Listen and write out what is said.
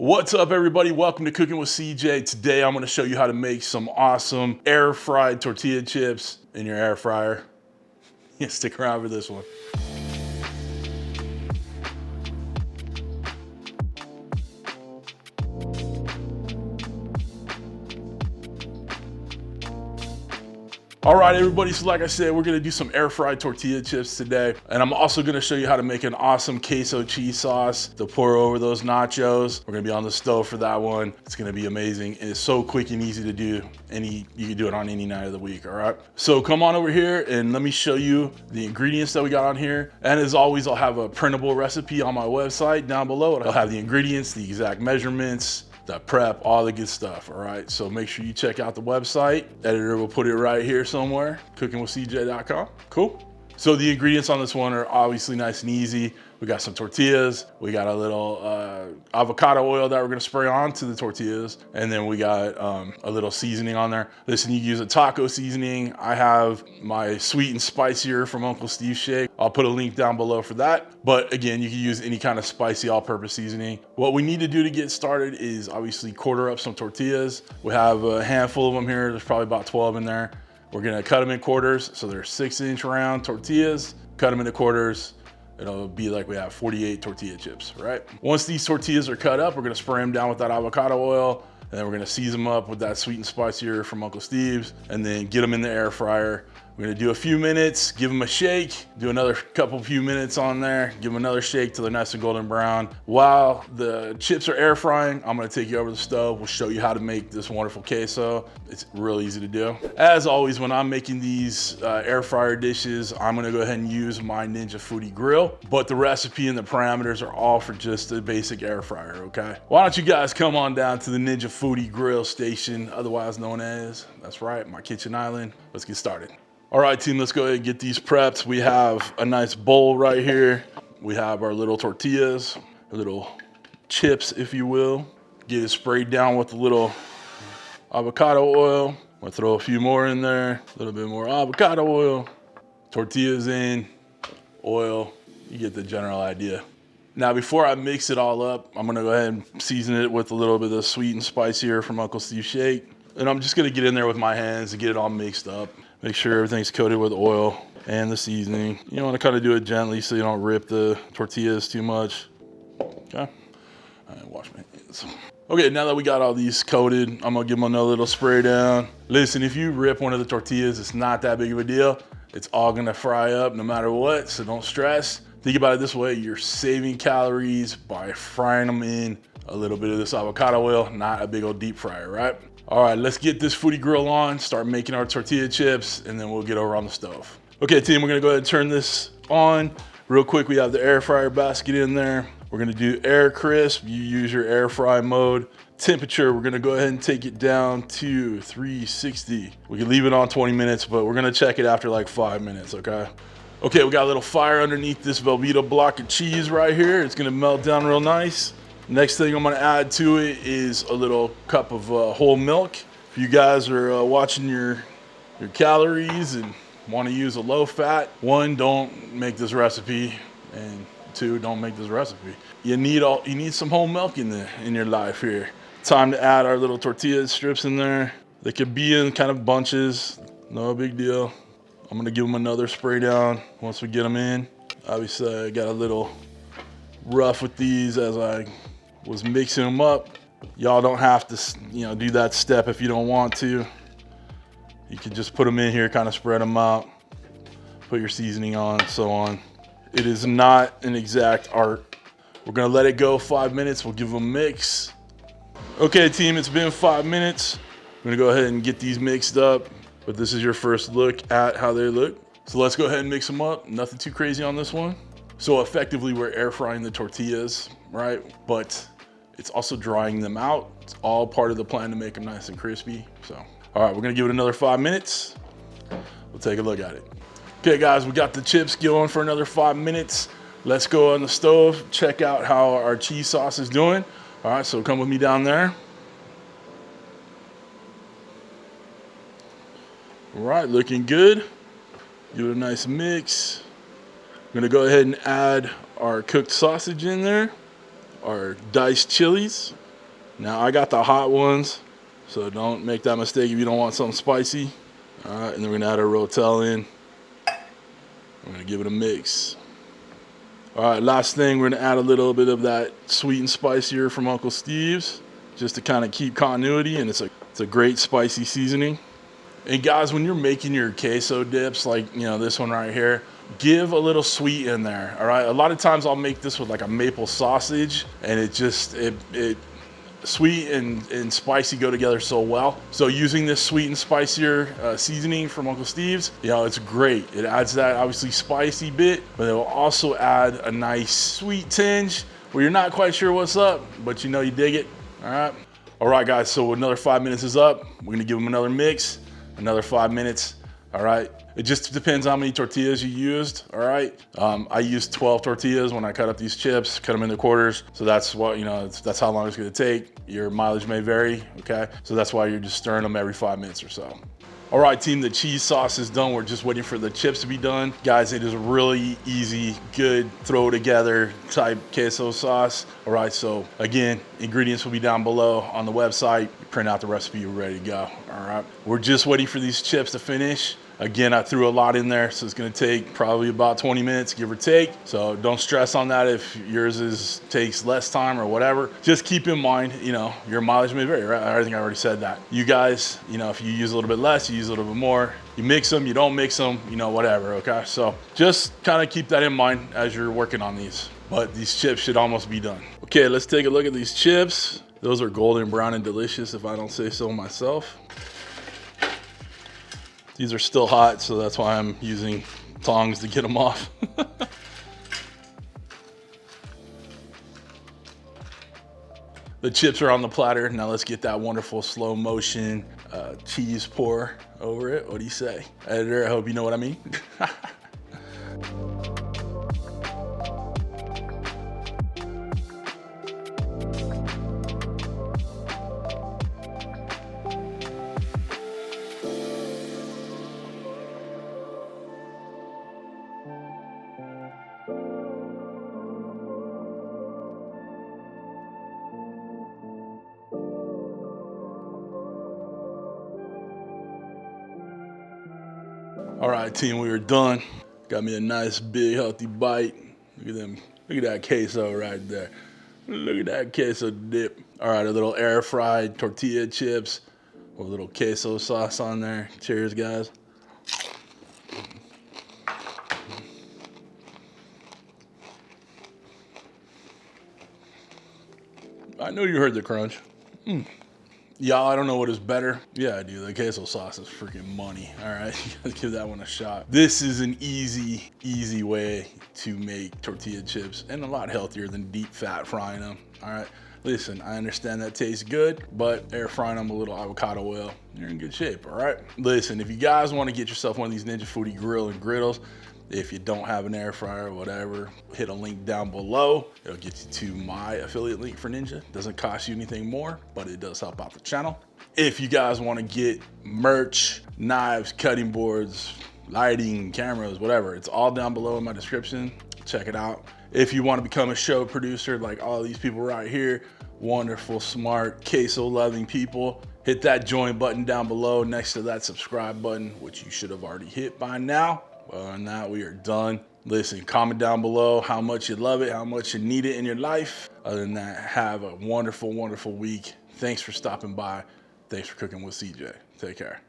What's up, everybody? Welcome to Cooking with CJ. Today I'm going to show you how to make some awesome air fried tortilla chips in your air fryer. Yeah, stick around for this one. All right, everybody, so like I said, we're gonna do some air fried tortilla chips today. And I'm also gonna show you how to make an awesome queso cheese sauce to pour over those nachos. We're gonna be on the stove for that one. It's gonna be amazing. And it's so quick and easy to do. You can do it on any night of the week, all right? So come on over here and let me show you the ingredients that we got on here. And as always, I'll have a printable recipe on my website down below. I'll have the ingredients, the exact measurements, the prep, all the good stuff, all right? So make sure you check out the website. Editor will put it right here somewhere, cookingwithcj.com. Cool. So the ingredients on this one are obviously nice and easy. We got some tortillas. We got a little avocado oil that we're gonna spray onto the tortillas. And then we got a little seasoning on there. Listen, you can use a taco seasoning. I have my sweet and spicier from Uncle Steve's Shake. I'll put a link down below for that. But again, you can use any kind of spicy all-purpose seasoning. What we need to do to get started is obviously quarter up some tortillas. We have a handful of them here. There's probably about 12 in there. We're gonna cut them in quarters. So they're 6-inch round tortillas. Cut them into quarters. It'll be like we have 48 tortilla chips, right? Once these tortillas are cut up, we're gonna spray them down with that avocado oil, and then we're gonna season them up with that sweet and spicier from Uncle Steve's, and then get them in the air fryer. We're gonna do a few minutes, give them a shake, do another few minutes on there, give them another shake till they're nice and golden brown. While the chips are air frying, I'm gonna take you over the stove. We'll show you how to make this wonderful queso. It's real easy to do. As always, when I'm making these air fryer dishes, I'm gonna go ahead and use my Ninja Foodi grill, but the recipe and the parameters are all for just a basic air fryer, okay? Why don't you guys come on down to the Ninja Foodi grill station, otherwise known as, that's right, my kitchen island. Let's get started. All right, team, let's go ahead and get these prepped. We have a nice bowl right here. We have our little tortillas, little chips, if you will. Get it sprayed down with a little avocado oil. We'll throw a few more in there, a little bit more avocado oil. Tortillas in, oil, you get the general idea. Now, before I mix it all up, I'm gonna go ahead and season it with a little bit of sweet and spicier from Uncle Steve's Shake. And I'm just gonna get in there with my hands and get it all mixed up. Make sure everything's coated with oil and the seasoning. You want to kind of do it gently so you don't rip the tortillas too much. Okay, wash my hands. Okay, now that we got all these coated, I'm gonna give them another little spray down. Listen, if you rip one of the tortillas, it's not that big of a deal. It's all gonna fry up no matter what, so don't stress. Think about it this way, you're saving calories by frying them in a little bit of this avocado oil, not a big old deep fryer, right? All right, let's get this Foodi grill on, start making our tortilla chips, and then we'll get over on the stove. Okay, team, we're gonna go ahead and turn this on. Real quick, we have the air fryer basket in there. We're gonna do air crisp. You use your air fry mode. Temperature, we're gonna go ahead and take it down to 360. We can leave it on 20 minutes, but we're gonna check it after like 5 minutes, okay? Okay, we got a little fire underneath this Velveeta block of cheese right here. It's gonna melt down real nice. Next thing I'm gonna add to it is a little cup of whole milk. If you guys are watching your calories and wanna use a low fat, 1, don't make this recipe, and 2, don't make this recipe. You need some whole milk in your life here. Time to add our little tortilla strips in there. They could be in kind of bunches, no big deal. I'm gonna give them another spray down once we get them in. Obviously, I got a little rough with these as I was mixing them up. Y'all don't have to, do that step if you don't want to. You can just put them in here, kind of spread them out, put your seasoning on, so on. It is not an exact art. We're gonna let it go 5 minutes. We'll give them a mix. Okay, team, it's been 5 minutes. I'm gonna go ahead and get these mixed up, but this is your first look at how they look. So let's go ahead and mix them up. Nothing too crazy on this one. So effectively, we're air frying the tortillas, right? But it's also drying them out. It's all part of the plan to make them nice and crispy. So, all right, we're gonna give it another 5 minutes. We'll take a look at it. Okay, guys, we got the chips going for another 5 minutes. Let's go on the stove, check out how our cheese sauce is doing. All right, so come with me down there. All right, looking good. Give it a nice mix. I'm gonna go ahead and add our cooked sausage in there, our diced chilies. Now I got the hot ones, so don't make that mistake if you don't want something spicy. All right, and then we're gonna add our Rotel in. We're gonna give it a mix. All right, last thing, we're gonna add a little bit of that sweet and spicier from Uncle Steve's, just to kind of keep continuity, and it's a great spicy seasoning. And guys, when you're making your queso dips, like, you know, this one right here, give a little sweet in there, all right? A lot of times I'll make this with like a maple sausage, and it sweet and spicy go together so well. So using this sweet and spicier seasoning from Uncle Steve's, you know, it's great. It adds that obviously spicy bit, but it will also add a nice sweet tinge where you're not quite sure what's up, but you know you dig it, all right? All right, guys, so another 5 minutes is up. We're gonna give them another mix, another 5 minutes, all right? It just depends how many tortillas you used, all right? I used 12 tortillas when I cut up these chips, cut them into quarters. So that's what, you know, that's how long it's gonna take. Your mileage may vary, okay? So that's why you're just stirring them every 5 minutes or so. All right, team, the cheese sauce is done. We're just waiting for the chips to be done. Guys, it is really easy, good, throw together type queso sauce. All right, so again, ingredients will be down below on the website. You print out the recipe, you're ready to go, all right? We're just waiting for these chips to finish. Again, I threw a lot in there, so it's gonna take probably about 20 minutes, give or take. So don't stress on that if yours takes less time or whatever. Just keep in mind, you know, your mileage may vary, right? I think I already said that. You guys, you know, if you use a little bit less, you use a little bit more. You mix them, you don't mix them, you know, whatever, okay? So just kind of keep that in mind as you're working on these. But these chips should almost be done. Okay, let's take a look at these chips. Those are golden brown and delicious, if I don't say so myself. These are still hot, so that's why I'm using tongs to get them off. The chips are on the platter. Now let's get that wonderful slow motion cheese pour over it. What do you say? Editor, I hope you know what I mean. All right, team, we are done. Got me a nice, big, healthy bite. Look at them. Look at that queso right there. Look at that queso dip. All right, a little air fried tortilla chips with a little queso sauce on there. Cheers, guys. I know you heard the crunch. Y'all, I don't know what is better. Yeah, I do. The queso sauce is freaking money. All right, let's give that one a shot. This is an easy way to make tortilla chips, and a lot healthier than deep fat frying them. All right, listen, I understand that tastes good, but air frying them a little avocado oil, you're in good shape. All right, listen, if you guys want to get yourself one of these Ninja Foodi grill and griddles, if you don't have an air fryer or whatever, hit a link down below. It'll get you to my affiliate link for Ninja. Doesn't cost you anything more, but it does help out the channel. If you guys want to get merch, knives, cutting boards, lighting, cameras, whatever, it's all down below in my description. Check it out. If you want to become a show producer like all these people right here, wonderful, smart, queso loving people, hit that join button down below next to that subscribe button, which you should have already hit by now. Well, on that, we are done. Listen, comment down below how much you love it, how much you need it in your life. Other than that, have a wonderful, wonderful week. Thanks for stopping by. Thanks for cooking with CJ. Take care.